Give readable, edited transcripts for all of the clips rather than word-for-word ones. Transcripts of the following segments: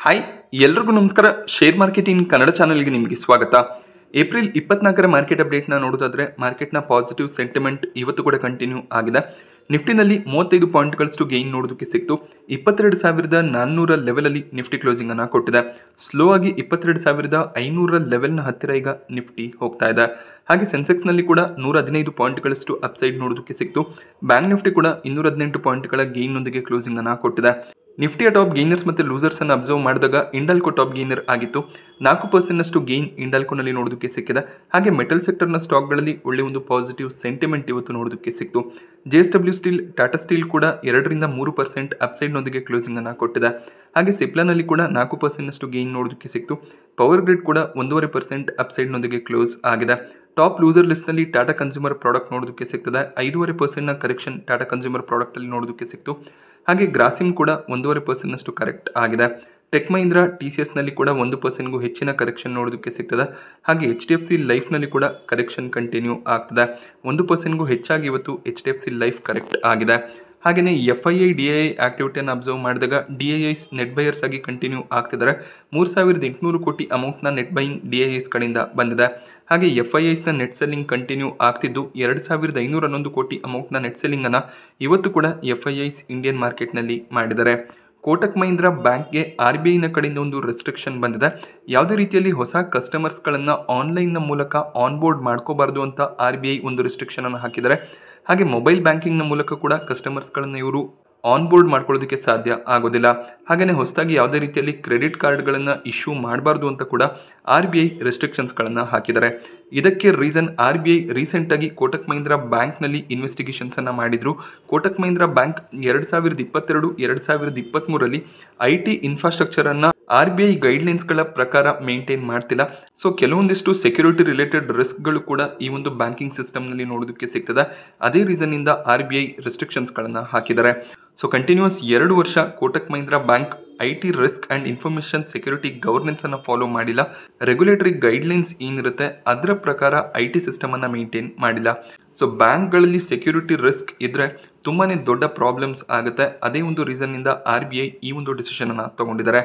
Hi ಎಲ್ರಿಗೂ ನಮಸ್ಕಾರ. Share marketing Kannada ಚಾನಲ್ಗೆ ನಿಮಗೆ ಸ್ವಾಗತ. ಏಪ್ರಿಲ್ 24ರ ಮಾರ್ಕೆಟ್ ಅಪ್ಡೇಟ್ನ ನೋಡೋದಾದ್ರೆ ಮಾರ್ಕೆಟ್ನ ಪಾಸಿಟಿವ್ ಸೆಂಟಿಮೆಂಟ್ ಇವತ್ತು ಕೂಡ ಕಂಟಿನ್ಯೂ ಆಗಿದೆ. ನಿಫ್ಟಿನಲ್ಲಿ 35 ಪಾಯಿಂಟ್ಗಳಷ್ಟು ಗೇನ್ ನೋಡೋದಕ್ಕೆ ಸಿಕ್ತು. 22,400 ಲೆವೆಲಲ್ಲಿ ನಿಫ್ಟಿ ಕ್ಲೋಸಿಂಗ್ ಅನ್ನು ಕೊಟ್ಟಿದೆ. ಸ್ಲೋ ಆಗಿ 22,500 ಲೆವೆಲ್ನ ಹತ್ತಿರ ಈಗ ನಿಫ್ಟಿ ಹೋಗ್ತಾ ಇದೆ. ಹಾಗೆ ಸೆನ್ಸೆಕ್ಸ್ನಲ್ಲಿ ಕೂಡ 115 ಪಾಯಿಂಟ್ಗಳಷ್ಟು ಅಪ್ಸೈಡ್ ನೋಡೋದಕ್ಕೆ ಸಿಕ್ತು. ಬ್ಯಾಂಕ್ ನಿಫ್ಟಿ ಕೂಡ 218 ಪಾಯಿಂಟ್ಗಳ ಗೇನ್ನೊಂದಿಗೆ ಕ್ಲೋಸಿಂಗ್ ಅನ್ನು ಕೊಟ್ಟಿದೆ. ನಿಫ್ಟಿಯ ಟಾಪ್ ಗೇನರ್ಸ್ ಮತ್ತು ಲೂಸರ್ಸ್ ಅನ್ನು ಅಬ್ಸರ್ವ್ ಮಾಡಿದಾಗ ಇಂಡಾಲ್ಕೋ ಟಾಪ್ ಗೇನರ್ ಆಗಿತ್ತು. 4% ಗೇನ್ ಇಂಡಾಲ್ಕೋನಲ್ಲಿ ನೋಡೋದಕ್ಕೆ ಸಿಕ್ಕಿದೆ. ಹಾಗೆ ಮೆಟಲ್ ಸೆಕ್ಟರ್ನ ಸ್ಟಾಕ್ಗಳಲ್ಲಿ ಒಳ್ಳೆ ಒಂದು ಪಾಸಿಟಿವ್ ಸೆಂಟಿಮೆಂಟ್ ಇವತ್ತು ನೋಡೋದಕ್ಕೆ ಸಿಕ್ತು. JSW ಸ್ಟೀಲ್, ಟಾಟಾ ಸ್ಟೀಲ್ ಕೂಡ 2-3% ಅಪ್ಸೈಡ್ನೊಂದಿಗೆ ಕ್ಲೋಸಿಂಗ್ ಅನ್ನು ಕೊಟ್ಟಿದೆ. ಹಾಗೆ ಸಿಪ್ಲಾನಲ್ಲಿ ಕೂಡ 4% ಗೇನ್ ನೋಡೋದಕ್ಕೆ ಸಿಕ್ತು. ಪವರ್ ಗ್ರಿಡ್ ಕೂಡ 1.5% ಅಪ್ಸೈಡ್ನೊಂದಿಗೆ ಕ್ಲೋಸ್ ಆಗಿದೆ. ಟಾಪ್ ಲೂಸರ್ ಲಿಸ್ಟ್ನಲ್ಲಿ ಟಾಟಾ ಕನ್ಸ್ಯೂಮರ್ ಪ್ರಾಡಕ್ಟ್ ನೋಡೋದಕ್ಕೆ ಸಿಗ್ತದೆ. 5.5% ಕರೆಕ್ಷನ್ ಟಾಟಾ ಕನ್ಸ್ಯೂಮರ್ ಪ್ರಾಡಕ್ಟಲ್ಲಿ ನೋಡೋದಕ್ಕೆ ಸಿಕ್ತು. ಹಾಗೆ ಗ್ರಾಸಿಮ್ ಕೂಡ 1.5% ಕರೆಕ್ಟ್ ಆಗಿದೆ. ಟೆಕ್ ಮಹೀಂದ್ರ, TCSನಲ್ಲಿ ಕೂಡ 1%ಗೂ ಹೆಚ್ಚಿನ ಕರೆಕ್ಷನ್ ನೋಡೋದಕ್ಕೆ ಸಿಗ್ತದೆ. ಹಾಗೆ HDFC ಲೈಫ್ನಲ್ಲಿ ಕೂಡ ಕರೆಕ್ಷನ್ ಕಂಟಿನ್ಯೂ ಆಗ್ತದೆ. 1%ಗೂ ಹೆಚ್ಚಾಗಿ ಇವತ್ತು HDFC ಲೈಫ್ ಕರೆಕ್ಟ್ ಆಗಿದೆ. ಹಾಗೆಯೇ FII DII ಆಕ್ಟಿವಿಟಿಯನ್ನು ಅಬ್ಸರ್ವ್ ಮಾಡಿದಾಗ DIIs ನೆಟ್ ಬೈಯರ್ಸ್ ಆಗಿ ಕಂಟಿನ್ಯೂ ಆಗ್ತಿದ್ದಾರೆ. 3,800 ಕೋಟಿ ಅಮೌಂಟ್ನ ನೆಟ್ ಬೈಯಿಂಗ್ DIIs ಕಡೆಯಿಂದ ಬಂದಿದೆ. ಹಾಗೆ FIIಸ್ನ ನೆಟ್ ಸೆಲ್ಲಿಂಗ್ ಕಂಟಿನ್ಯೂ ಆಗ್ತಿದ್ದು 2,511 ಕೋಟಿ ಅಮೌಂಟ್ನ ನೆಟ್ ಸೆಲ್ಲಿಂಗನ್ನು ಇವತ್ತು ಕೂಡ FIIs ಇಂಡಿಯನ್ ಮಾರ್ಕೆಟ್ನಲ್ಲಿ ಮಾಡಿದ್ದಾರೆ. ಕೋಟಕ್ ಮಹೀಂದ್ರ ಬ್ಯಾಂಕ್ಗೆ RBIನ ಕಡೆಯಿಂದ ಒಂದು ರೆಸ್ಟ್ರಿಕ್ಷನ್ ಬಂದಿದೆ. ಯಾವುದೇ ರೀತಿಯಲ್ಲಿ ಹೊಸ ಕಸ್ಟಮರ್ಸ್ಗಳನ್ನು ಆನ್ಲೈನ್ನ ಮೂಲಕ ಆನ್ಬೋರ್ಡ್ ಮಾಡ್ಕೋಬಾರ್ದು ಅಂತ RBI ಒಂದು ರೆಸ್ಟ್ರಿಕ್ಷನ್ ಅನ್ನು ಹಾಕಿದ್ದಾರೆ. ಹಾಗೆ ಮೊಬೈಲ್ ಬ್ಯಾಂಕಿಂಗ್ನ ಮೂಲಕ ಕೂಡ ಕಸ್ಟಮರ್ಸ್ಗಳನ್ನು ಇವರು ಆನ್ಬೋರ್ಡ್ ಮಾಡ್ಕೊಳ್ಳೋದಕ್ಕೆ ಸಾಧ್ಯ ಆಗೋದಿಲ್ಲ. ಹಾಗೆಯೇ ಹೊಸದಾಗಿ ಯಾವುದೇ ರೀತಿಯಲ್ಲಿ ಕ್ರೆಡಿಟ್ ಕಾರ್ಡ್ಗಳನ್ನು ಇಶ್ಯೂ ಮಾಡಬಾರ್ದು ಅಂತ ಕೂಡ RBI ರೆಸ್ಟ್ರಿಕ್ಷನ್ಸ್ಗಳನ್ನು ಹಾಕಿದ್ದಾರೆ. ಇದಕ್ಕೆ ರೀಸನ್ RBI ರೀಸೆಂಟಾಗಿ ಕೋಟಕ್ ಮಹೀಂದ್ರ ಬ್ಯಾಂಕ್ನಲ್ಲಿ ಇನ್ವೆಸ್ಟಿಗೇಷನ್ಸನ್ನು ಮಾಡಿದರು. ಕೋಟಕ್ ಮಹೀಂದ್ರ ಬ್ಯಾಂಕ್ 2022-2023ರಲ್ಲಿ IT ಇನ್ಫ್ರಾಸ್ಟ್ರಕ್ಚರನ್ನು RBI ಗೈಡ್ಲೈನ್ಸ್ಗಳ ಪ್ರಕಾರ ಮೇಂಟೈನ್ ಮಾಡ್ತಿಲ್ಲ. ಸೊ ಕೆಲವೊಂದಿಷ್ಟು ಸೆಕ್ಯೂರಿಟಿ ರಿಲೇಟೆಡ್ ರಿಸ್ಕ್ಗಳು ಕೂಡ ಈ ಒಂದು ಬ್ಯಾಂಕಿಂಗ್ ಸಿಸ್ಟಮ್ನಲ್ಲಿ ನೋಡೋದಕ್ಕೆ ಸಿಗ್ತದೆ. ಅದೇ ರೀಸನ್ನಿಂದ RBI ರೆಸ್ಟ್ರಿಕ್ಷನ್ಸ್ಗಳನ್ನು ಹಾಕಿದ್ದಾರೆ. ಸೊ ಕಂಟಿನ್ಯೂಸ್ 2 ವರ್ಷ Kotak Mahindra bank IT risk and information security ಗವರ್ನೆನ್ಸನ್ನು ಫಾಲೋ ಮಾಡಿಲ್ಲ. ರೆಗ್ಯುಲೇಟರಿ ಗೈಡ್ಲೈನ್ಸ್ ಏನಿರುತ್ತೆ ಅದರ ಪ್ರಕಾರ IT ಸಿಸ್ಟಮನ್ನು ಮೇಂಟೈನ್ ಮಾಡಿಲ್ಲ. ಸೊ ಬ್ಯಾಂಕ್ಗಳಲ್ಲಿ ಸೆಕ್ಯೂರಿಟಿ ರಿಸ್ಕ್ ಇದ್ದರೆ ತುಂಬಾ ದೊಡ್ಡ ಪ್ರಾಬ್ಲಮ್ಸ್ ಆಗುತ್ತೆ. ಅದೇ ಒಂದು ರೀಸನ್ನಿಂದ RBI ಈ ಒಂದು ಡಿಸಿಷನನ್ನು ತಗೊಂಡಿದ್ದಾರೆ.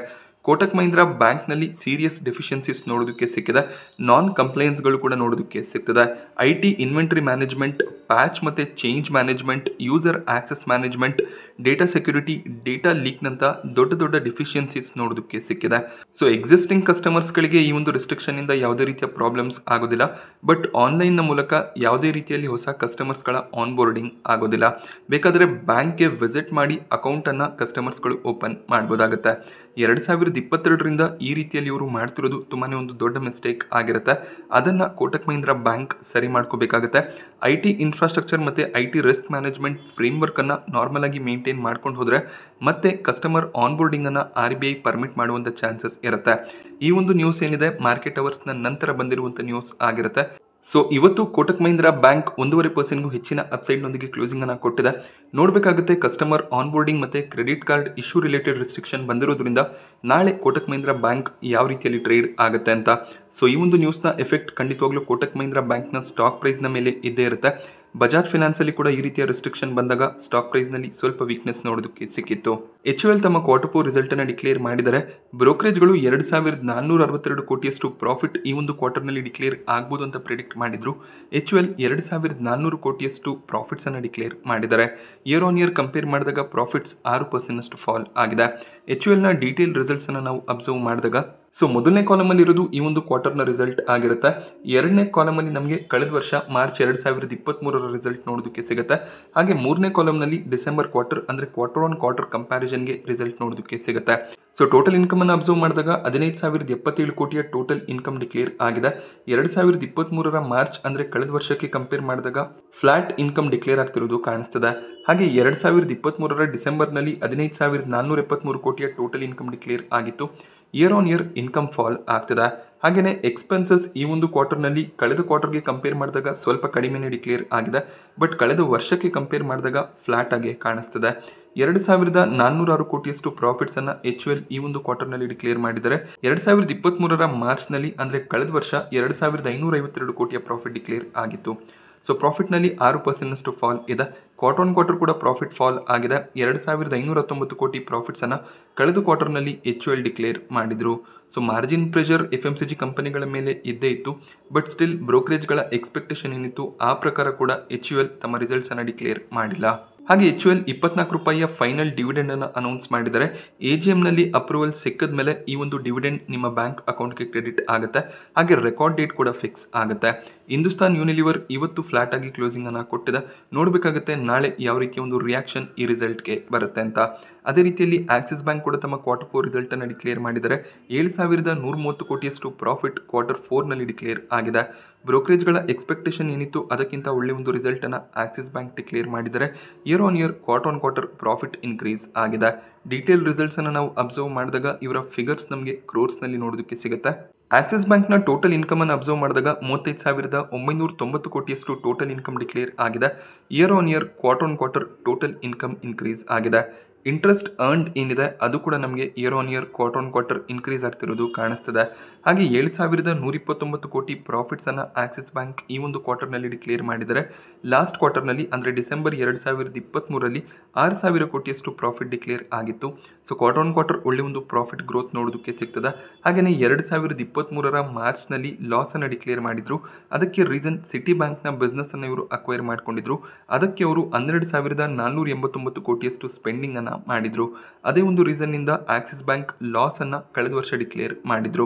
ಕೋಟಕ್ ಮಹೀಂದ್ರ ಬ್ಯಾಂಕ್ನಲ್ಲಿ ಸೀರಿಯಸ್ ಡೆಫಿಷಿಯನ್ಸೀಸ್ ನೋಡೋದಕ್ಕೆ ಸಿಕ್ಕಿದೆ. ನಾನ್ ಕಂಪ್ಲೈನ್ಸ್ಗಳು ಕೂಡ ನೋಡೋದಕ್ಕೆ ಸಿಗ್ತದೆ. IT ಇನ್ವೆಂಟರಿ ಮ್ಯಾನೇಜ್ಮೆಂಟ್, ಪ್ಯಾಚ್ ಮತ್ತು change management, user access management, data security, data ಲೀಕ್ನಂಥ ದೊಡ್ಡ ಡೆಫಿಷಿಯನ್ಸೀಸ್ ನೋಡೋದಕ್ಕೆ ಸಿಕ್ಕಿದೆ. ಸೊ ಎಕ್ಸಿಸ್ಟಿಂಗ್ ಕಸ್ಟಮರ್ಸ್ಗಳಿಗೆ ಈ ಒಂದು ರೆಸ್ಟ್ರಿಕ್ಷನಿಂದ ಯಾವುದೇ ರೀತಿಯ ಪ್ರಾಬ್ಲಮ್ಸ್ ಆಗೋದಿಲ್ಲ. ಬಟ್ ಆನ್ಲೈನ್ನ ಮೂಲಕ ಯಾವುದೇ ರೀತಿಯಲ್ಲಿ ಹೊಸ ಕಸ್ಟಮರ್ಸ್ಗಳ ಆನ್ಬೋರ್ಡಿಂಗ್ ಆಗೋದಿಲ್ಲ. ಬೇಕಾದರೆ ಬ್ಯಾಂಕ್ಗೆ ವಿಸಿಟ್ ಮಾಡಿ ಅಕೌಂಟನ್ನು ಕಸ್ಟಮರ್ಸ್ಗಳು ಓಪನ್ ಮಾಡ್ಬೋದಾಗುತ್ತೆ. 2022ರಿಂದ ಈ ರೀತಿಯಲ್ಲಿ ಇವರು ಮಾಡ್ತಿರೋದು ತುಂಬಾ ಒಂದು ದೊಡ್ಡ ಮಿಸ್ಟೇಕ್ ಆಗಿರುತ್ತೆ. ಅದನ್ನು ಕೋಟಕ್ ಮಹೀಂದ್ರ ಬ್ಯಾಂಕ್ ಸರಿ ಮಾಡ್ಕೋಬೇಕಾಗುತ್ತೆ. IT ಇನ್ಫ್ರಾಸ್ಟ್ರಕ್ಚರ್ ಮತ್ತು IT ರಿಸ್ಕ್ ಮ್ಯಾನೇಜ್ಮೆಂಟ್ ಫ್ರೇಮ್ವರ್ಕನ್ನು ನಾರ್ಮಲ್ ಆಗಿ ಮೇಂಟೈನ್ ಮಾಡ್ಕೊಂಡು ಹೋದರೆ ಮತ್ತೆ ಕಸ್ಟಮರ್ ಆನ್ಬೋರ್ಡಿಂಗನ್ನು RBI ಪರ್ಮಿಟ್ ಮಾಡುವಂಥ ಚಾನ್ಸಸ್ ಇರುತ್ತೆ. ಈ ಒಂದು ನ್ಯೂಸ್ ಏನಿದೆ ಮಾರ್ಕೆಟ್ ಅವರ್ಸ್ನ ನಂತರ ಬಂದಿರುವಂಥ ನ್ಯೂಸ್ ಆಗಿರುತ್ತೆ. ಸೊ ಇವತ್ತು ಕೋಟಕ್ ಮಹೀಂದ್ರ ಬ್ಯಾಂಕ್ 1.5%ಗೂ ಹೆಚ್ಚಿನ ಅಪ್ಸೈಡ್ನೊಂದಿಗೆ ಕ್ಲೋಸಿಂಗ್ ಅನ್ನು ಕೊಟ್ಟಿದೆ. ನೋಡಬೇಕಾಗುತ್ತೆ ಕಸ್ಟಮರ್ ಆನ್ಬೋರ್ಡಿಂಗ್ ಮತ್ತು credit card issue related restriction ಬಂದಿರೋದ್ರಿಂದ ನಾಳೆ ಕೋಟಕ್ ಮಹೀಂದ್ರ ಬ್ಯಾಂಕ್ ಯಾವ ರೀತಿಯಲ್ಲಿ ಟ್ರೇಡ್ ಆಗುತ್ತೆ ಅಂತ. ಸೊ ಈ ಒಂದು ನ್ಯೂಸ್ನ ಎಫೆಕ್ಟ್ ಖಂಡಿತವಾಗ್ಲೂ ಕೋಟಕ್ ಮಹೀಂದ್ರ ಬ್ಯಾಂಕ್ನ ಸ್ಟಾಕ್ ಪ್ರೈಸ್ನ ಮೇಲೆ ಇದ್ದೇ ಇರುತ್ತೆ. ಬಜಾಜ್ ಫಿನಾನ್ಸಲ್ಲಿ ಕೂಡ ಈ ರೀತಿಯ ರೆಸ್ಟ್ರಿಕ್ಷನ್ ಬಂದಾಗ ಸ್ಟಾಕ್ ಪ್ರೈಸ್ನಲ್ಲಿ ಸ್ವಲ್ಪ ವೀಕ್ನೆಸ್ ನೋಡೋದಕ್ಕೆ ಸಿಕ್ಕಿತ್ತು. HUL ತಮ್ಮ Q4 ರಿಸಲ್ಟನ್ನು ಡಿಕ್ಲೇರ್ ಮಾಡಿದರೆ ಬ್ರೋಕರೇಜ್ಗಳು 2,462 ಕೋಟಿಯಷ್ಟು ಪ್ರಾಫಿಟ್ ಈ ಒಂದು ಕ್ವಾರ್ಟರ್ನಲ್ಲಿ ಡಿಕ್ಲೇರ್ ಆಗ್ಬೋದು ಅಂತ ಪ್ರಿಡಿಕ್ಟ್ ಮಾಡಿದ್ರು. HUL 2,400 ಕೋಟಿಯಷ್ಟು ಪ್ರಾಫಿಟ್ಸನ್ನು ಡಿಕ್ಲೇರ್ ಮಾಡಿದ್ದಾರೆ. ಇಯರ್ ಆನ್ ಇಯರ್ ಕಂಪೇರ್ ಮಾಡಿದಾಗ ಪ್ರಾಫಿಟ್ಸ್ 6% ಫಾಲ್ ಆಗಿದೆ. HULನ ಡೀಟೇಲ್ ರಿಸಲ್ಟ್ಸನ್ನು ನಾವು ಅಬ್ಸರ್ವ್ ಮಾಡಿದಾಗ ಸೊ ಮೊದಲನೇ ಕಾಲಮಲ್ಲಿ ಇರೋದು ಈ ಒಂದು ಕ್ವಾರ್ಟರ್ನ ರಿಸಲ್ಟ್ ಆಗಿರುತ್ತೆ. ಎರಡನೇ ಕಾಲಮಲ್ಲಿ ನಮಗೆ ಕಳೆದ ವರ್ಷ ಮಾರ್ಚ್ 2023ರ ರಿಸಲ್ಟ್ ನೋಡೋದಕ್ಕೆ ಸಿಗುತ್ತೆ. ಹಾಗೆ ಮೂರನೇ ಕಾಲಮ್ನಲ್ಲಿ ಡಿಸೆಂಬರ್ ಕ್ವಾರ್ಟರ್ ಅಂದರೆ ಕ್ವಾರ್ಟರ್ ಆನ್ ಕ್ವಾರ್ಟರ್ ಕಂಪ್ಯಾರಿಸನ್ಗೆ ರಿಸಲ್ಟ್ ನೋಡೋದಕ್ಕೆ ಸಿಗುತ್ತೆ. ಸೊ ಟೋಟಲ್ ಇನ್ಕಮನ್ನು ಅಬ್ಸರ್ವ್ ಮಾಡಿದಾಗ 15,077 ಕೋಟಿಯ ಟೋಟಲ್ ಇನ್ಕಮ್ ಡಿಕ್ಲೇರ್ ಆಗಿದೆ. 2023ರ ಮಾರ್ಚ್ ಅಂದರೆ ಕಳೆದ ವರ್ಷಕ್ಕೆ ಕಂಪೇರ್ ಮಾಡಿದಾಗ ಫ್ಲಾಟ್ ಇನ್ಕಮ್ ಡಿಕ್ಲೇರ್ ಆಗ್ತಿರೋದು ಕಾಣಿಸ್ತದೆ. ಹಾಗೆ 2023ರ ಡಿಸೆಂಬರ್ನಲ್ಲಿ 15,473 ಕೋಟಿಯ ಟೋಟಲ್ ಇನ್ಕಮ್ ಡಿಕ್ಲೇರ್ ಆಗಿತ್ತು. Year on year income fall ಆಗ್ತದೆ. ಹಾಗೆಯೇ ಎಕ್ಸ್ಪೆನ್ಸಸ್ ಈ ಒಂದು ಕ್ವಾರ್ಟರ್ನಲ್ಲಿ ಕಳೆದ ಕ್ವಾರ್ಟರ್ಗೆ ಕಂಪೇರ್ ಮಾಡಿದಾಗ ಸ್ವಲ್ಪ ಕಡಿಮೆನೇ ಡಿಕ್ಲೇರ್ ಆಗಿದೆ. ಬಟ್ ಕಳೆದ ವರ್ಷಕ್ಕೆ ಕಂಪೇರ್ ಮಾಡಿದಾಗ ಫ್ಲಾಟ್ ಆಗಿ ಕಾಣಿಸ್ತದೆ. 2,406 ಕೋಟಿಯಷ್ಟು ಪ್ರಾಫಿಟ್ಸನ್ನು HUL ಈ ಒಂದು ಕ್ವಾರ್ಟರ್ನಲ್ಲಿ ಡಿಕ್ಲೇರ್ ಮಾಡಿದ್ದಾರೆ. 2023ರ ಮಾರ್ಚ್ನಲ್ಲಿ ಅಂದರೆ ಕಳೆದ ವರ್ಷ 2,552 ಕೋಟಿಯ ಪ್ರಾಫಿಟ್ ಡಿಕ್ಲೇರ್ ಆಗಿತ್ತು. ಸೊ ಪ್ರಾಫಿಟ್ನಲ್ಲಿ 6% ಫಾಲ್ ಇದೆ. ಕ್ವಾರ್ಟರ್ ಕೂಡ ಪ್ರಾಫಿಟ್ ಫಾಲ್ ಆಗಿದೆ. 2519 ಕೋಟಿ ಪ್ರಾಫಿಟ್ಸನ್ನು ಕಳೆದ ಕ್ವಾರ್ಟರ್ನಲ್ಲಿ HUL ಡಿಕ್ಲೇರ್ ಮಾಡಿದರು. ಸೊ ಮಾರ್ಜಿನ್ ಪ್ರೆಷರ್ FMCG ಕಂಪನಿಗಳ ಮೇಲೆ ಇದ್ದೇ ಇತ್ತು. ಬಟ್ ಸ್ಟಿಲ್ ಬ್ರೋಕರೇಜ್ಗಳ ಎಕ್ಸ್ಪೆಕ್ಟೇಷನ್ ಏನಿತ್ತು ಆ ಪ್ರಕಾರ ಕೂಡ HUL ತಮ್ಮ ರಿಸಲ್ಟ್ಸನ್ನು ಡಿಕ್ಲೇರ್ ಮಾಡಿಲ್ಲ. ಹಾಗೆ HUL 24 ರೂಪಾಯಿಯ ಫೈನಲ್ ಡಿವಿಡೆಂಡ್ ಅನ್ನು ಅನೌನ್ಸ್ ಮಾಡಿದರೆ AGMನಲ್ಲಿ ಅಪ್ರೂವಲ್ ಸಿಕ್ಕಿದ ಮೇಲೆ ಈ ಒಂದು ಡಿವಿಡೆಂಡ್ ನಿಮ್ಮ ಬ್ಯಾಂಕ್ ಅಕೌಂಟ್ಗೆ ಕ್ರೆಡಿಟ್ ಆಗುತ್ತೆ. ಹಾಗೆ ರೆಕಾರ್ಡ್ ಡೇಟ್ ಕೂಡ ಫಿಕ್ಸ್ ಆಗುತ್ತೆ. ಹಿಂದೂಸ್ತಾನ್ ಯೂನಿಲಿವರ್ ಇವತ್ತು ಫ್ಲಾಟ್ ಆಗಿ ಕ್ಲೋಸಿಂಗ್ ಅನ್ನು ಕೊಟ್ಟಿದೆ. ನೋಡಬೇಕಾಗುತ್ತೆ ನಾಳೆ ಯಾವ ರೀತಿಯ ಒಂದು ರಿಯಾಕ್ಷನ್ ಈ ರಿಸಲ್ಟ್ಗೆ ಬರುತ್ತೆ ಅಂತ. ಅದೇ ರೀತಿಯಲ್ಲಿ ಆಕ್ಸಿಸ್ ಬ್ಯಾಂಕ್ ಕೂಡ ತಮ್ಮ Q4 ರಿಸಲ್ಟ್ ಅನ್ನು ಡಿಕ್ಲೇರ್ ಮಾಡಿದರೆ 7130 ಕೋಟಿಯಷ್ಟು ಪ್ರಾಫಿಟ್ Q4 ನಲ್ಲಿ ಡಿಕ್ಲೇರ್ ಆಗಿದೆ. ಬ್ರೋಕರೇಜ್ಗಳ ಎಕ್ಸ್ಪೆಕ್ಟೇಷನ್ ಏನಿತ್ತು ಅದಕ್ಕಿಂತ ಒಳ್ಳೆ ಒಂದು ರಿಸಲ್ಟ್ ಅನ್ನು ಆಕ್ಸಿಸ್ ಬ್ಯಾಂಕ್ ಡಿಕ್ಲೇರ್ ಮಾಡಿದರೆ ಇಯರ್ ಕ್ವಾರ್ಟರ್ ಪ್ರಾಫಿಟ್ ಇನ್ಕ್ರೀಸ್ ಆಗಿದೆ. ಡೀಟೇಲ್ ರಿಸಲ್ಟ್ಸ್ ಅನ್ನು ನಾವು ಅಬ್ಸರ್ವ್ ಮಾಡಿದಾಗ ಇವರ ಫಿಗರ್ಸ್ ನಮಗೆ ಕ್ರೋರ್ಸ್ನಲ್ಲಿ ನೋಡೋದಕ್ಕೆ ಸಿಗುತ್ತೆ. ಆಕ್ಸಿಸ್ ಬ್ಯಾಂಕ್ನ ಟೋಟಲ್ ಇನ್ಕಮ್ ಅನ್ನು ಅಬ್ಸರ್ವ್ ಮಾಡಿದಾಗ 35,990 ಕೋಟಿಯಷ್ಟು ಟೋಟಲ್ ಇನ್ಕಮ್ ಡಿಕ್ಲೇರ್ ಆಗಿದೆ. Year quarter total income increase ಆಗಿದೆ. ಇಂಟ್ರೆಸ್ಟ್ ಅರ್ನ್ಡ್ ಏನಿದೆ ಅದು ಕೂಡ ನಮಗೆ ಇಯರ್ ಕ್ವಾರ್ಟರ್ ಇನ್ಕ್ರೀಸ್ ಆಗ್ತಿರೋದು ಕಾಣಿಸ್ತದೆ. ಹಾಗೆ 7,129 ಕೋಟಿ ಪ್ರಾಫಿಟ್ಸನ್ನು ಆಕ್ಸಿಸ್ ಬ್ಯಾಂಕ್ ಈ ಒಂದು ಕ್ವಾರ್ಟರ್ನಲ್ಲಿ ಡಿಕ್ಲೇರ್ ಮಾಡಿದರೆ ಲಾಸ್ಟ್ ಕ್ವಾರ್ಟರ್ನಲ್ಲಿ ಅಂದರೆ ಡಿಸೆಂಬರ್ 2023ರಲ್ಲಿ 6,000 ಕೋಟಿಯಷ್ಟು ಪ್ರಾಫಿಟ್ ಡಿಕ್ಲೇರ್ ಆಗಿತ್ತು. ಸೊ ಕ್ವಾರ್ಟರ್ ಒಳ್ಳೆ ಒಂದು ಪ್ರಾಫಿಟ್ ಗ್ರೋತ್ ನೋಡೋದಕ್ಕೆ ಸಿಗ್ತದೆ. ಹಾಗೆಯೇ 2023ರ ಮಾರ್ಚ್ನಲ್ಲಿ ಲಾಸನ್ನು ಡಿಕ್ಲೇರ್ ಮಾಡಿದ್ರು. ಅದಕ್ಕೆ ರೀಸನ್ ಸಿಟಿ ಬ್ಯಾಂಕ್ನ ಬಿಸ್ನೆಸ್ಸನ್ನು ಇವರು ಅಕ್ವೈರ್ ಮಾಡ್ಕೊಂಡಿದ್ರು. ಅದಕ್ಕೆ ಅವರು 12,489 ಕೋಟಿಯಷ್ಟು ಸ್ಪೆಂಡಿಂಗ್ ಅನ್ನು ಮಾಡಿದ್ರು. ಅದೇ ಒಂದು ರೀಸನ್ನಿಂದ ಆಕ್ಸಿಸ್ ಬ್ಯಾಂಕ್ ಲಾಸ್ ಅನ್ನು ಕಳೆದ ವರ್ಷ ಡಿಕ್ಲೇರ್ ಮಾಡಿದ್ರು.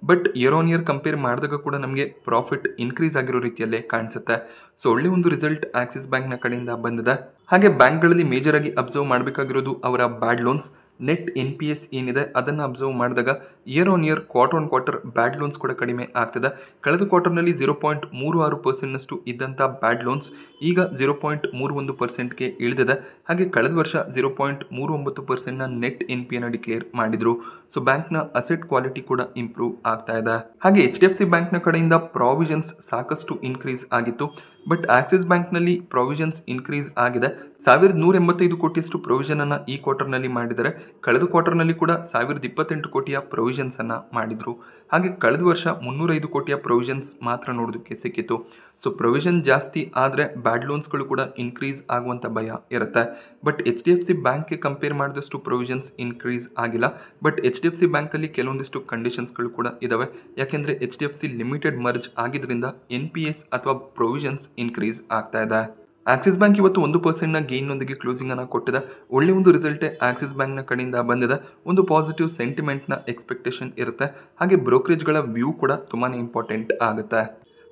ಬಟ್ ಇಯರ್ ಕಂಪೇರ್ ಮಾಡಿದಾಗ ಕೂಡ ನಮಗೆ ಪ್ರಾಫಿಟ್ ಇನ್ಕ್ರೀಸ್ ಆಗಿರೋ ರೀತಿಯಲ್ಲೇ ಕಾಣಿಸುತ್ತೆ. ಸೊ ಒಳ್ಳೆ ಒಂದು ರಿಸಲ್ಟ್ ಆಕ್ಸಿಸ್ ಬ್ಯಾಂಕ್ನ ಕಡೆಯಿಂದ ಬಂದಿದೆ. ಹಾಗೆ ಬ್ಯಾಂಕ್ಗಳಲ್ಲಿ ಮೇಜರ್ ಆಗಿ ಅಬ್ಸರ್ವ್ ಮಾಡಬೇಕಾಗಿರೋದು ಅವರ ಬ್ಯಾಡ್ ಲೋನ್ಸ್. ನೆಟ್ NPS ಏನಿದೆ ಅದನ್ನು ಅಬ್ಸರ್ವ್ ಮಾಡಿದಾಗ ಇಯರ್ ಕ್ವಾರ್ಟರ್ ಬ್ಯಾಡ್ ಲೋನ್ಸ್ ಕೂಡ ಕಡಿಮೆ ಆಗ್ತದೆ. ಕಳೆದ ಕ್ವಾರ್ಟರ್ನಲ್ಲಿ 0.36%ನಷ್ಟು ಇದ್ದಂಥ ಬ್ಯಾಡ್ ಲೋನ್ಸ್ ಈಗ 0.31%ಗೆ ಇಳಿದಿದೆ. ಹಾಗೆ ಕಳೆದ ವರ್ಷ 0.39%ನ ನೆಟ್ NPAನ ಡಿಕ್ಲೇರ್ ಮಾಡಿದ್ರು. ಸೊ ಬ್ಯಾಂಕ್ನ ಅಸೆಟ್ ಕ್ವಾಲಿಟಿ ಕೂಡ ಇಂಪ್ರೂವ್ ಆಗ್ತಾ ಇದೆ. ಹಾಗೆ HDFC ಬ್ಯಾಂಕ್ನ ಕಡೆಯಿಂದ ಪ್ರಾವಿಷನ್ಸ್ ಸಾಕಷ್ಟು ಇನ್ಕ್ರೀಸ್ ಆಗಿತ್ತು. ಬಟ್ ಆಕ್ಸಿಸ್ ಬ್ಯಾಂಕ್ನಲ್ಲಿ ಪ್ರಾವಿಷನ್ಸ್ ಇನ್ಕ್ರೀಸ್ ಆಗಿದೆ. 1,185 ಕೋಟಿಯಷ್ಟು ಪ್ರೊವಿಷನ್ ಅನ್ನು ಈ ಕ್ವಾರ್ಟರ್ನಲ್ಲಿ ಮಾಡಿದರೆ ಕಳೆದ ಕ್ವಾರ್ಟರ್ನಲ್ಲಿ ಕೂಡ 1,028 ಕೋಟಿಯ ಪ್ರೊವಿಷನ್ಸ್ ಅನ್ನು ಮಾಡಿದ್ರು. ಹಾಗೆ ಕಳೆದ ವರ್ಷ 305 ಕೋಟಿಯ ಪ್ರೊವಿಷನ್ಸ್ ಮಾತ್ರ ನೋಡೋದಕ್ಕೆ ಸಿಕ್ಕಿತ್ತು. ಸೊ ಪ್ರೊವಿಷನ್ ಜಾಸ್ತಿ ಆದರೆ ಬ್ಯಾಡ್ ಲೋನ್ಸ್ಗಳು ಕೂಡ ಇನ್ಕ್ರೀಸ್ ಆಗುವಂಥ ಭಯ ಇರುತ್ತೆ. ಬಟ್ HDFC ಬ್ಯಾಂಕ್ಗೆ ಕಂಪೇರ್ ಮಾಡಿದಷ್ಟು ಪ್ರೊವಿಷನ್ಸ್ ಇನ್ಕ್ರೀಸ್ ಆಗಿಲ್ಲ. ಬಟ್ HDFC ಬ್ಯಾಂಕಲ್ಲಿ ಕೆಲವೊಂದಿಷ್ಟು ಕಂಡೀಷನ್ಸ್ಗಳು ಕೂಡ ಇದಾವೆ. ಯಾಕೆಂದರೆ HDFC ಲಿಮಿಟೆಡ್ ಮರ್ಜ್ ಆಗಿದ್ರಿಂದ NPS ಅಥವಾ ಪ್ರೊವಿಷನ್ಸ್ ಇನ್ಕ್ರೀಸ್ ಆಗ್ತಾ ಇದೆ. ಆಕ್ಸಿಸ್ ಬ್ಯಾಂಕ್ ಇವತ್ತು 1% ಗೇನ್ನೊಂದಿಗೆ ಕ್ಲೋಸಿಂಗ್ ಅನ್ನು ಕೊಟ್ಟಿದೆ. ಒಳ್ಳೆ ಒಂದು ರಿಸಲ್ಟೇ ಆಕ್ಸಿಸ್ ಬ್ಯಾಂಕ್ನ ಕಡೆಯಿಂದ ಬಂದಿದೆ. ಒಂದು ಪಾಸಿಟಿವ್ ಸೆಂಟಿಮೆಂಟ್ನ ಎಕ್ಸ್ಪೆಕ್ಟೇಷನ್ ಇರುತ್ತೆ. ಹಾಗೆ ಬ್ರೋಕರೇಜ್ಗಳ ವ್ಯೂ ಕೂಡ ತುಂಬಾ ಇಂಪಾರ್ಟೆಂಟ್ ಆಗುತ್ತೆ.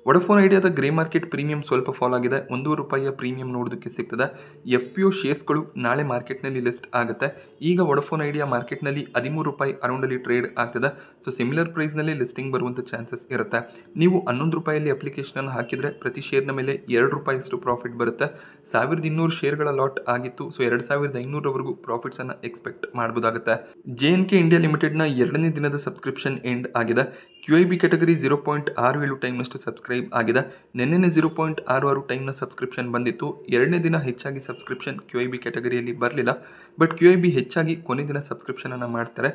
ವೊಡಾಫೋನ್ ಐಡಿಯಾದ ಗ್ರೇ ಮಾರ್ಕೆಟ್ ಪ್ರೀಮಿಯಂ ಸ್ವಲ್ಪ ಫಾಲ್ ಆಗಿದೆ. 1 ರೂಪಾಯಿಯ ಪ್ರೀಮಿಯಂ ನೋಡೋದಕ್ಕೆ ಸಿಗ್ತದೆ. FPO ಶೇರ್ಸ್ಗಳು ನಾಳೆ ಮಾರ್ಕೆಟ್ನಲ್ಲಿ ಲಿಸ್ಟ್ ಆಗುತ್ತೆ. ಈಗ ವೊಡಾಫೋನ್ ಐಡಿಯಾ ಮಾರ್ಕೆಟ್ನಲ್ಲಿ 13 ರೂಪಾಯಿ ಅರೌಂಡಲ್ಲಿ ಟ್ರೇಡ್ ಆಗ್ತದೆ. ಸೊ ಸಿಮಿಲರ್ ಪ್ರೈಸ್ನಲ್ಲಿ ಲಿಸ್ಟಿಂಗ್ ಬರುವಂಥ ಚಾನ್ಸಸ್ ಇರುತ್ತೆ. ನೀವು 11 ರೂಪಾಯಲ್ಲಿ ಅಪ್ಲಿಕೇಶನ್ ಹಾಕಿದರೆ ಪ್ರತಿ ಶೇರ್ನ ಮೇಲೆ 2 ರೂಪಾಯಿಯಷ್ಟು ಪ್ರಾಫಿಟ್ ಬರುತ್ತೆ. 1,200 ಶೇರ್ಗಳ ಲಾಟ್ ಆಗಿತ್ತು. ಸೊ 2,500ರವರೆಗೂ ಪ್ರಾಫಿಟ್ಸನ್ನು ಎಕ್ಸ್ಪೆಕ್ಟ್ ಮಾಡ್ಬೋದಾಗುತ್ತೆ. JNK ಇಂಡಿಯಾ ಲಿಮಿಟೆಡ್ನ 2ನೇ ದಿನದ ಸಬ್ಸ್ಕ್ರಿಪ್ಷನ್ ಎಂಡ್ ಆಗಿದೆ. QIB ಕ್ಯಾಟಗರಿ 0.67 ಟೈಮ್ನಷ್ಟು ಸಬ್ಸ್ಕ್ರೈಬ್ ಆಗಿದೆ. ನಿನ್ನೆ 0.66 ಟೈಮ್ನ ಸಬ್ಸ್ಕ್ರಿಪ್ಷನ್ ಬಂದಿತ್ತು. 2ನೇ ದಿನ ಹೆಚ್ಚಾಗಿ ಸಬ್ಸ್ಕ್ರಿಪ್ಷನ್ QIB ಕ್ಯಾಟಗರಿಯಲ್ಲಿ ಬರಲಿಲ್ಲ. ಬಟ್ QIB ಹೆಚ್ಚಾಗಿ ಕೊನೆ ದಿನ ಸಬ್ಸ್ಕ್ರಿಪ್ಷನ್ ಅನ್ನು ಮಾಡ್ತಾರೆ.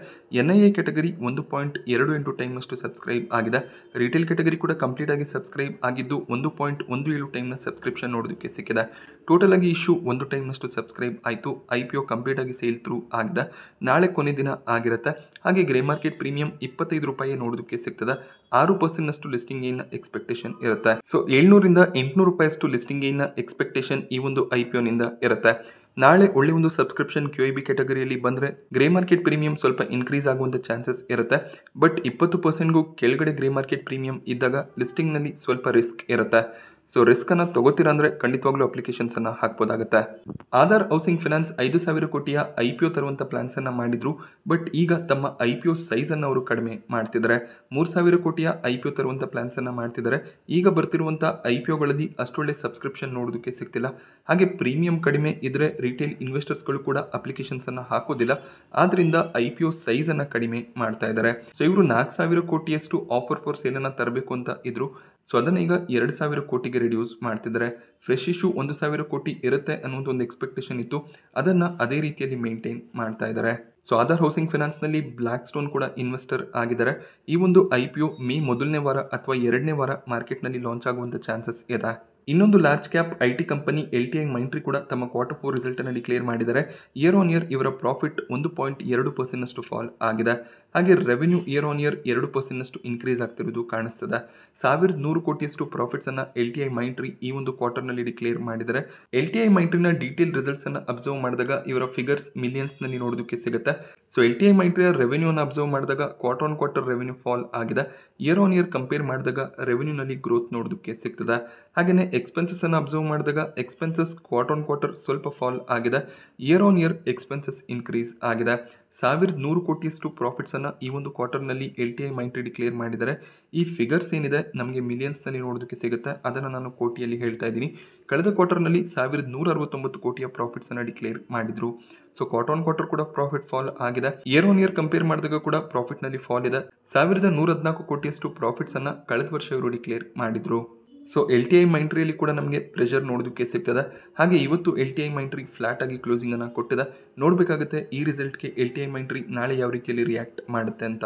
NIA ಕ್ಯಾಟಗರಿ 1.28 ಟೈಮ್ನಷ್ಟು ಸಬ್ಸ್ಕ್ರೈಬ್ ಆಗಿದೆ. ರಿಟೇಲ್ ಕ್ಯಾಟಗರಿ ಕೂಡ ಕಂಪ್ಲೀಟ್ ಆಗಿ ಸಬ್ಸ್ಕ್ರೈಬ್ ಆಗಿದ್ದು 1.17 ಟೈಮ್ನ ಸಬ್ಸ್ಕ್ರಿಪ್ಷನ್ ನೋಡೋದಕ್ಕೆ ಸಿಕ್ಕಿದೆ. ಟೋಟಲ್ ಆಗಿ ಇಶ್ಯೂ 1 ಟೈಮ್ನಷ್ಟು ಸಬ್ಸ್ಕ್ರೈಬ್ ಆಯಿತು. IPO ಕಂಪ್ಲೀಟ್ ಆಗಿ ಸೇಲ್ ಥ್ರೂ ಆಗಿದೆ. ನಾಳೆ ಕೊನೆ ದಿನ ಆಗಿರುತ್ತೆ. ಹಾಗೆ ಗ್ರೇ ಮಾರ್ಕೆಟ್ ಪ್ರೀಮಿಯಂ 25 ರೂಪಾಯಿ ನೋಡೋದಕ್ಕೆ ಸಿಗ್ತದೆ. 6%ನಷ್ಟು ಲಿಸ್ಟಿಂಗ್ ಗೇನ್ ಎಕ್ಸ್ಪೆಕ್ಟೇಷನ್ ಇರುತ್ತೆ. ಸೊ 700ರಿಂದ 800 ರೂಪಾಯಿಯಷ್ಟು ಲಿಸ್ಟಿಂಗ್ ಗೇನ್ ಎಕ್ಸ್ಪೆಕ್ಟೇಷನ್ ಈ ಒಂದು IPOನಿಂದ ಇರುತ್ತೆ. ನಾಳೆ ಒಳ್ಳೆ ಒಂದು ಸಬ್ಸ್ಕ್ರಿಪ್ಷನ್ QIB ಕ್ಯಾಟಗರಿಯಲ್ಲಿ ಬಂದರೆ ಗ್ರೇ ಮಾರ್ಕೆಟ್ ಪ್ರೀಮಿಯಂ ಸ್ವಲ್ಪ ಇನ್ಕ್ರೀಸ್ ಆಗುವಂಥ ಚಾನ್ಸಸ್ ಇರುತ್ತೆ. ಬಟ್ 20%ಗೂ ಕೆಳಗಡೆ ಗ್ರೇ ಮಾರ್ಕೆಟ್ ಪ್ರೀಮಿಯಂ ಇದ್ದಾಗ ಲಿಸ್ಟಿಂಗ್ನಲ್ಲಿ ಸ್ವಲ್ಪ ರಿಸ್ಕ್ ಇರುತ್ತೆ. ಸೊ ರಿಸ್ಕನ್ನು ತಗೋತೀರಾ ಅಂದರೆ ಖಂಡಿತವಾಗ್ಲೂ ಅಪ್ಲಿಕೇಶನ್ಸನ್ನು ಹಾಕ್ಬೋದಾಗುತ್ತೆ. ಆಧಾರ್ ಹೌಸಿಂಗ್ ಫೈನಾನ್ಸ್ 5,000 ಕೋಟಿಯ IPO ತರುವಂಥ ಪ್ಲಾನ್ಸನ್ನು ಮಾಡಿದ್ರು. ಬಟ್ ಈಗ ತಮ್ಮ IPO ಸೈಜನ್ನು ಅವರು ಕಡಿಮೆ ಮಾಡ್ತಿದ್ದಾರೆ. 3,000 ಕೋಟಿಯ IPO ತರುವಂಥ ಪ್ಲಾನ್ಸನ್ನು ಮಾಡ್ತಿದ್ದಾರೆ. ಈಗ ಬರ್ತಿರುವಂಥ IPOಗಳಲ್ಲಿ ಅಷ್ಟೊಳ್ಳೆ ಸಬ್ಸ್ಕ್ರಿಪ್ಷನ್ ನೋಡೋದಕ್ಕೆ ಸಿಗ್ತಿಲ್ಲ. ಹಾಗೆ ಪ್ರೀಮಿಯಂ ಕಡಿಮೆ ಇದ್ದರೆ ರಿಟೇಲ್ ಇನ್ವೆಸ್ಟರ್ಸ್ಗಳು ಕೂಡ ಅಪ್ಲಿಕೇಶನ್ಸನ್ನು ಹಾಕೋದಿಲ್ಲ. ಆದ್ದರಿಂದ IPO ಸೈಜನ್ನು ಕಡಿಮೆ ಮಾಡ್ತಾ ಇದ್ದಾರೆ. ಸೊ ಇವರು 4,000 ಕೋಟಿಯಷ್ಟು ಆಫರ್ ಫಾರ್ ಸೇಲನ್ನು ತರಬೇಕು ಅಂತ ಇದ್ರು. ಸೊ ಅದನ್ನು ಈಗ 2,000 ಕೋಟಿಗೆ ರಿಡ್ಯೂಸ್ ಮಾಡ್ತಿದ್ದಾರೆ. ಫ್ರೆಶ್ ಇಶ್ಯೂ 1,000 ಕೋಟಿ ಇರುತ್ತೆ ಅನ್ನೋದು ಒಂದು ಎಕ್ಸ್ಪೆಕ್ಟೇಷನ್ ಇತ್ತು. ಅದನ್ನು ಅದೇ ರೀತಿಯಲ್ಲಿ ಮೇಂಟೈನ್ ಮಾಡ್ತಾ ಇದ್ದಾರೆ. ಸೊ ಆಧಾರ್ ಹೌಸಿಂಗ್ ಫೈನಾನ್ಸ್ನಲ್ಲಿ ಬ್ಲ್ಯಾಕ್ ಸ್ಟೋನ್ ಕೂಡ ಇನ್ವೆಸ್ಟರ್ ಆಗಿದ್ದಾರೆ. ಈ ಒಂದು IPO ಮೇ 1ನೇ ವಾರ ಅಥವಾ 2ನೇ ವಾರ ಮಾರ್ಕೆಟ್ನಲ್ಲಿ ಲಾಂಚ್ ಆಗುವಂಥ ಚಾನ್ಸಸ್ ಇದೆ. ಇನ್ನೊಂದು large cap IT company LTI Mindtree ಕೂಡ ತಮ್ಮ Q4 ರಿಸಲ್ಟ್ ಅನ್ನು ಡಿಕ್ಲೇರ್ ಮಾಡಿದ್ದಾರೆ. ಇಯರ್ ಆನ್ ಇಯರ್ ಇವರ ಪ್ರಾಫಿಟ್ 1.2% ಫಾಲ್ ಆಗಿದೆ. ಹಾಗೆ revenue year on year 2% increase ಆಗ್ತಿರೋದು ಕಾಣಿಸ್ತದೆ. 1100 ಕೋಟಿಯಷ್ಟು ಪ್ರಾಫಿಟ್ಸ್ ಅನ್ನ LTI ಮೈಂಟ್ರಿ ಈ ಒಂದು ಕ್ವಾರ್ಟರ್ನಲ್ಲಿ ಡಿಕ್ಲೇರ್ ಮಾಡಿದ್ದಾರೆ. LTI ಮೈಂಟ್ರಿನ ಡೀಟೇಲ್ ರಿಸಲ್ಟ್ಸ್ ಅನ್ನ ಅಬ್ಸರ್ವ್ ಮಾಡಿದಾಗ ಇವರ ಫಿಗರ್ಸ್ ಮಿಲಿಯನ್ಸ್ ನಲ್ಲಿ ನೋಡೋದಕ್ಕೆ ಸಿಗುತ್ತೆ. ಸೊ LTI ಮೈಂಟ್ರಿಯ ರೆವೆನ್ಯೂ ಅನ್ನು ಅಬ್ಸರ್ವ್ ಮಾಡಿದಾಗ ಕ್ವಾರ್ಟರ್ ರೆವೆನ್ಯೂ ಫಾಲ್ ಆಗಿದೆ. ಇಯರ್ ಆನ್ ಇಯರ್ ಕಂಪೇರ್ ಮಾಡಿದಾಗ ರೆವೆನ್ಯೂನಲ್ಲಿ ಗ್ರೋತ್ ನೋಡೋದಕ್ಕೆ ಸಿಗ್ತದೆ. ಹಾಗೆಯೇ ಎಕ್ಸ್ಪೆನ್ಸಸ್ ಅನ್ನು ಅಬ್ಸರ್ವ್ ಮಾಡಿದಾಗ ಎಕ್ಸ್ಪೆನ್ಸಸ್ ಕ್ವಾರ್ಟರ್ ಸ್ವಲ್ಪ ಫಾಲ್ ಆಗಿದೆ. Year on year expenses increase ಆಗಿದೆ. 1100 ಕೋಟಿಯಷ್ಟು ಪ್ರಾಫಿಟ್ಸ್ ಅನ್ನ ಈ ಒಂದು ಕ್ವಾರ್ಟರ್ನಲ್ಲಿ LTI ಮೈಂಟ್ರಿ ಡಿಕ್ಲೇರ್ ಮಾಡಿದ್ದಾರೆ. ಈ ಫಿಗರ್ಸ್ ಏನಿದೆ ನಮಗೆ ಮಿಲಿಯನ್ಸ್ನಲ್ಲಿ ನೋಡೋದಕ್ಕೆ ಸಿಗುತ್ತೆ, ಅದನ್ನು ನಾನು ಕೋಟಿಯಲ್ಲಿ ಹೇಳ್ತಾ ಇದ್ದೀನಿ. ಕಳೆದ ಕ್ವಾರ್ಟರ್ನಲ್ಲಿ 1169 ಕೋಟಿಯ ಪ್ರಾಫಿಟ್ಸ್ ಅನ್ನ ಡಿಕ್ಲೇರ್ ಮಾಡಿದ್ರು. ಸೊ ಕ್ವಾರ್ಟರ್ ಕೂಡ ಪ್ರಾಫಿಟ್ ಫಾಲ್ ಆಗಿದೆ. ಇಯರ್ ಆನ್ ಇಯರ್ ಕಂಪೇರ್ ಮಾಡಿದಾಗ ಕೂಡ ಪ್ರಾಫಿಟ್ ನಲ್ಲಿ ಫಾಲ್ ಇದೆ. 1114 ಕೋಟಿಯಷ್ಟು ಪ್ರಾಫಿಟ್ಸ್ ಅನ್ನ ಕಳೆದ ವರ್ಷ ಇವರು ಡಿಕ್ಲೇರ್ ಮಾಡಿದ್ರು. ಸೊ LTI ಮೈಂಟ್ರಿಯಲ್ಲಿ ಕೂಡ ನಮಗೆ ಪ್ರೆಷರ್ ನೋಡೋದಕ್ಕೆ ಸಿಗ್ತದೆ. ಹಾಗೆ ಇವತ್ತು LTI ಮೈಂಟ್ರಿ ಫ್ಲಾಟ್ ಆಗಿ ಕ್ಲೋಸಿಂಗ್ ಅನ್ನು ಕೊಟ್ಟಿದೆ. ನೋಡಬೇಕಾಗುತ್ತೆ ಈ ರಿಸಲ್ಟ್ಗೆ LTI ಮೈಂಟ್ರಿ ನಾಳೆ ಯಾವ ರೀತಿಯಲ್ಲಿ ರಿಯಾಕ್ಟ್ ಮಾಡುತ್ತೆ ಅಂತ.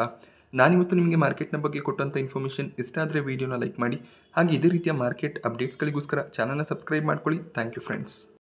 ನಾನಿವತ್ತು ನಿಮಗೆ ಮಾರ್ಕೆಟ್ನ ಬಗ್ಗೆ ಕೊಟ್ಟಂಥ ಇನ್ಫಾರ್ಮೇಷನ್ ಇಷ್ಟ ಆದರೆ ವಿಡಿಯೋನ ಲೈಕ್ ಮಾಡಿ. ಹಾಗೆ ಇದೇ ರೀತಿಯ ಮಾರ್ಕೆಟ್ ಅಪ್ಡೇಟ್ಸ್ಗಳಿಗೋಸ್ಕರ ಚಾನಲ್ನ ಸಬ್ಸ್ಕ್ರೈಬ್ ಮಾಡ್ಕೊಳ್ಳಿ. Thank you friends.